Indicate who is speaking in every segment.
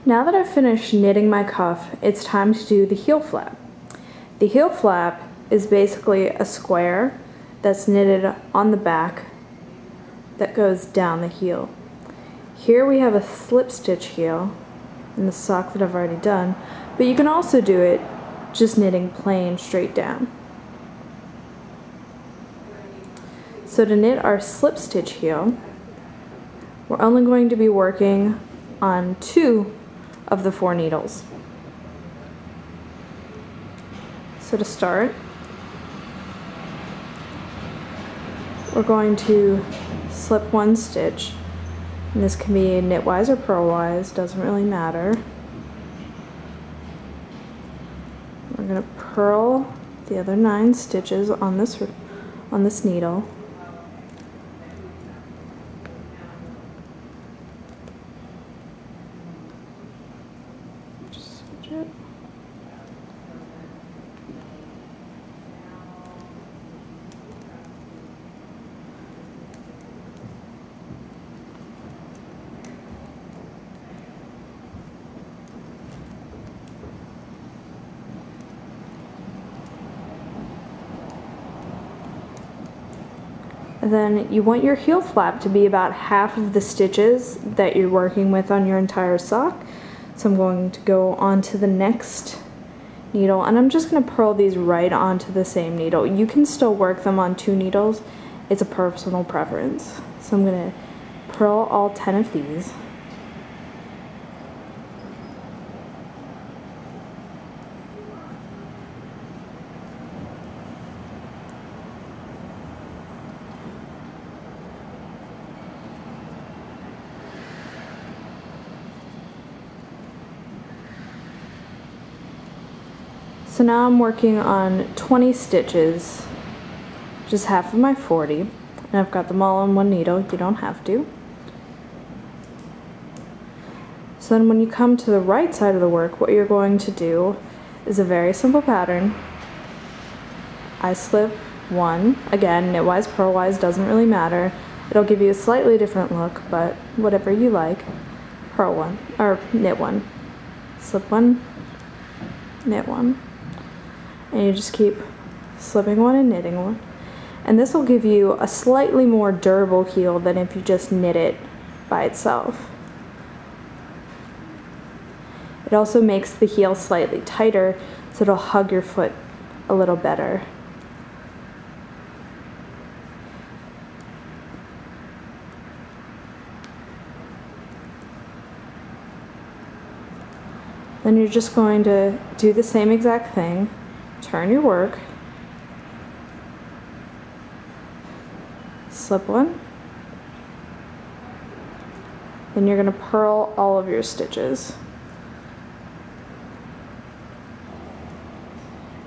Speaker 1: Now that I've finished knitting my cuff, it's time to do the heel flap. The heel flap is basically a square that's knitted on the back that goes down the heel. Here we have a slip stitch heel in the sock that I've already done, but you can also do it just knitting plain straight down. So to knit our slip stitch heel, we're only going to be working on 2 of the 4 needles. So to start, we're going to slip 1 stitch, and this can be knitwise or purlwise, doesn't really matter. We're going to purl the other 9 stitches on this needle. Just switch it. Then you want your heel flap to be about half of the stitches that you're working with on your entire sock. So I'm going to go on to the next needle, and I'm just going to purl these right onto the same needle. You can still work them on 2 needles. It's a personal preference. So I'm going to purl all 10 of these. So now I'm working on 20 stitches, which is half of my 40, and I've got them all on 1 needle. You don't have to. So then when you come to the right side of the work, what you're going to do is a very simple pattern. I slip 1, again, knitwise, purlwise, doesn't really matter. It'll give you a slightly different look, but whatever you like. Purl 1, or knit 1. Slip 1, knit 1. And you just keep slipping 1 and knitting 1. And this will give you a slightly more durable heel than if you just knit it by itself. It also makes the heel slightly tighter, so it'll hug your foot a little better. Then you're just going to do the same exact thing. Turn your work, slip 1, then you're going to purl all of your stitches.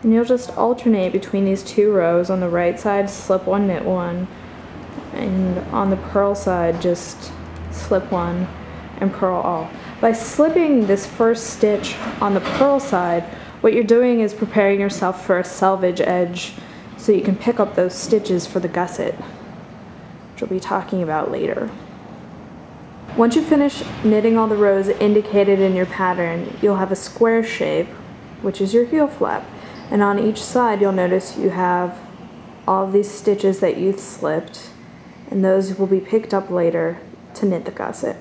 Speaker 1: And you'll just alternate between these 2 rows. On the right side, slip 1, knit 1, and on the purl side, just slip 1 and purl all. By slipping this first stitch on the purl side, what you're doing is preparing yourself for a selvage edge so you can pick up those stitches for the gusset, which we'll be talking about later. Once you finish knitting all the rows indicated in your pattern, you'll have a square shape, which is your heel flap. And on each side you'll notice you have all of these stitches that you've slipped, and those will be picked up later to knit the gusset.